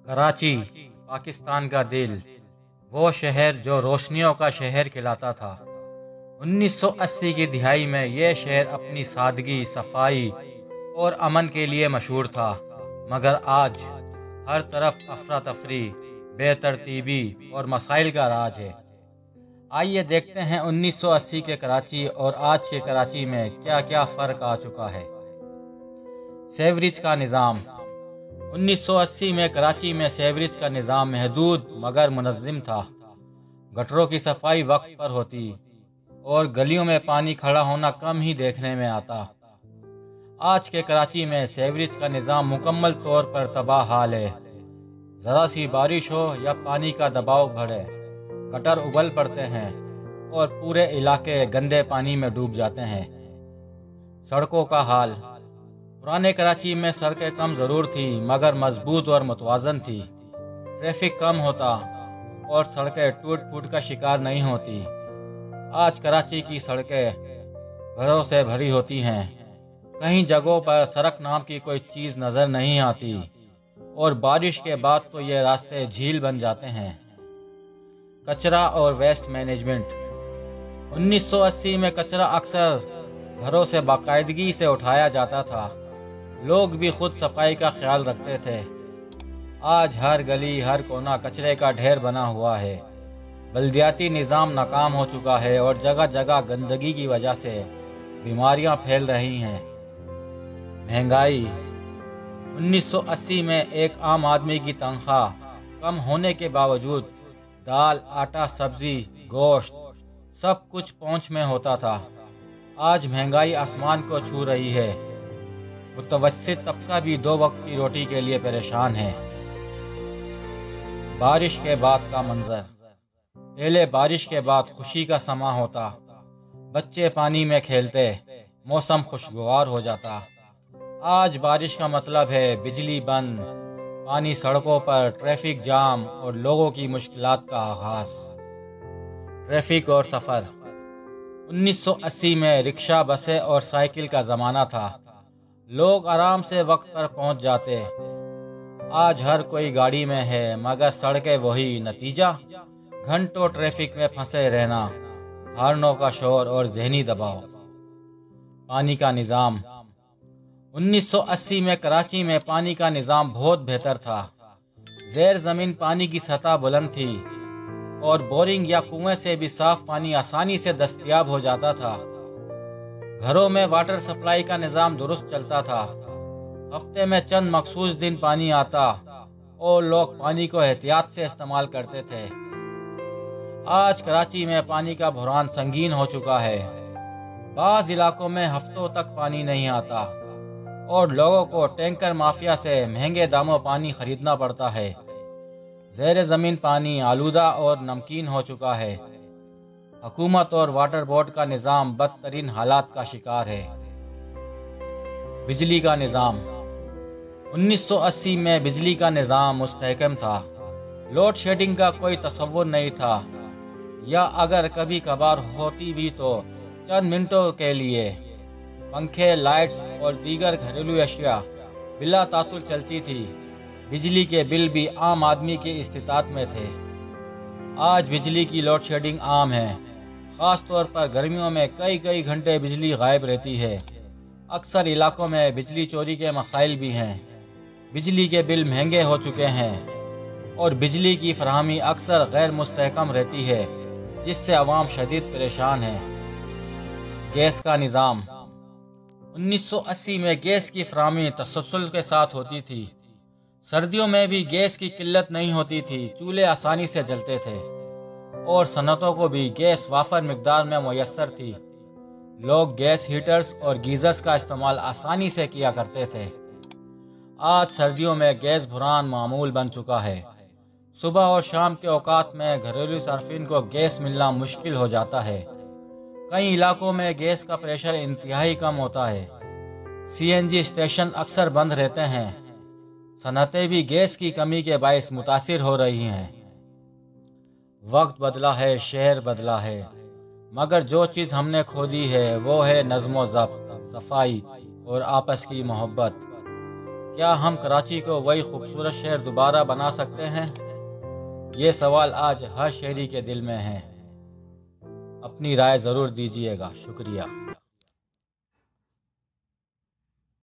कराची पाकिस्तान का दिल, वो शहर जो रोशनियों का शहर कहलाता था। 1980 की दिहाई में यह शहर अपनी सादगी, सफाई और अमन के लिए मशहूर था, मगर आज हर तरफ अफरा तफरी, बेतरतीबी और मसाइल का राज है। आइए देखते हैं 1980 के कराची और आज के कराची में क्या क्या फ़र्क आ चुका है। सेवरेज का निज़ाम। 1980 में कराची में सेवरेज का निज़ाम महदूद मगर मुनज़्ज़म था। गटरों की सफाई वक्त पर होती और गलियों में पानी खड़ा होना कम ही देखने में आता। आज के कराची में सेवरेज का निज़ाम मुकम्मल तौर पर तबाह हाल है। ज़रा सी बारिश हो या पानी का दबाव बढ़े, गटर उबल पड़ते हैं और पूरे इलाके गंदे पानी में डूब जाते हैं। सड़कों का हाल। पुराने कराची में सड़कें कम ज़रूर थी मगर मजबूत और मुतवाज़न थी। ट्रैफिक कम होता और सड़कें टूट फूट का शिकार नहीं होती। आज कराची की सड़कें घरों से भरी होती हैं। कई जगहों पर सड़क नाम की कोई चीज़ नज़र नहीं आती और बारिश के बाद तो ये रास्ते झील बन जाते हैं। कचरा और वेस्ट मैनेजमेंट। 1980 में कचरा अक्सर घरों से बाकायदगी से उठाया जाता था। लोग भी खुद सफाई का ख्याल रखते थे। आज हर गली हर कोना कचरे का ढेर बना हुआ है। बल्दियाती निज़ाम नाकाम हो चुका है और जगह जगह गंदगी की वजह से बीमारियां फैल रही हैं। महंगाई। 1980 में एक आम आदमी की तनख्वाह कम होने के बावजूद दाल, आटा, सब्जी, गोश्त सब कुछ पहुंच में होता था। आज महंगाई आसमान को छू रही है। मुतवस्सित तबका भी 2 वक्त की रोटी के लिए परेशान है। बारिश के बाद का मंजर। पहले बारिश के बाद खुशी का समा होता। बच्चे पानी में खेलते, मौसम खुशगवार हो जाता। आज बारिश का मतलब है बिजली बंद, पानी सड़कों पर, ट्रैफिक जाम और लोगों की मुश्किलात का आगाज। ट्रैफिक और सफ़र। 1980 में रिक्शा, बसें और साइकिल का ज़माना था। लोग आराम से वक्त पर पहुंच जाते। आज हर कोई गाड़ी में है मगर सड़कें वही, नतीजा घंटों ट्रैफिक में फंसे रहना, हॉर्नों का शोर और जहनी दबाव। पानी का निज़ाम। 1980 में कराची में पानी का निज़ाम बहुत बेहतर था। ज़ेर ज़मीन पानी की सतह बुलंद थी और बोरिंग या कुएं से भी साफ पानी आसानी से दस्तयाब हो जाता था। घरों में वाटर सप्लाई का निज़ाम दुरुस्त चलता था। हफ्ते में चंद मखसूस दिन पानी आता और लोग पानी को एहतियात से इस्तेमाल करते थे। आज कराची में पानी का बहरान संगीन हो चुका है। बाज़ इलाकों में हफ्तों तक पानी नहीं आता और लोगों को टैंकर माफिया से महंगे दामों पानी खरीदना पड़ता है। ज़ेर ज़मीन पानी आलूदा और नमकीन हो चुका है। हुकूमत और वाटर बोर्ड का निज़ाम बदतरीन हालात का शिकार है। बिजली का निज़ाम। 1980 में बिजली का निज़ाम मुस्तहकम था। लोड शेडिंग का कोई तसव्वुर नहीं था, या अगर कभी कभार होती भी तो चंद मिनटों के लिए। पंखे, लाइट्स और दीगर घरेलू अशिया बिला तातुल चलती थी। बिजली के बिल भी आम आदमी के इस्तिताअत में थे। आज बिजली की लोड शेडिंग आम है। ख़ास तौर पर गर्मियों में कई घंटे बिजली गायब रहती है। अक्सर इलाकों में बिजली चोरी के मसाइल भी हैं। बिजली के बिल महंगे हो चुके हैं और बिजली की फराहमी अक्सर गैर मुस्तहकम रहती है, जिससे अवाम शदीद परेशान है। गैस का निज़ाम। 1980 में गैस की फराहमी तसल्सल के साथ होती थी। सर्दियों में भी गैस की किल्लत नहीं होती थी। चूल्हे आसानी से जलते थे और सनतों को भी गैस वाफर मिकदार में मुयस्सर थी। लोग गैस हीटर्स और गीज़र्स का इस्तेमाल आसानी से किया करते थे। आज सर्दियों में गैस भरान मामूल बन चुका है। सुबह और शाम के औकात में घरेलू सार्फिन को गैस मिलना मुश्किल हो जाता है। कई इलाकों में गैस का प्रेशर इंतहाई कम होता है। CNG स्टेशन अक्सर बंद रहते हैं। सनतें भी गैस की कमी के बायस मुतासिर हो रही हैं। वक्त बदला है, शहर बदला है, मगर जो चीज़ हमने खो दी है वो है नज़्म व ज़ब्त, सफाई और आपस की मोहब्बत। کیا ہم کراچی کو وہی خوبصورت شہر دوبارہ بنا سکتے ہیں؟ یہ سوال آج ہر شہری کے دل میں ہے۔ اپنی رائے ضرور دیجیے گا۔ شکریہ۔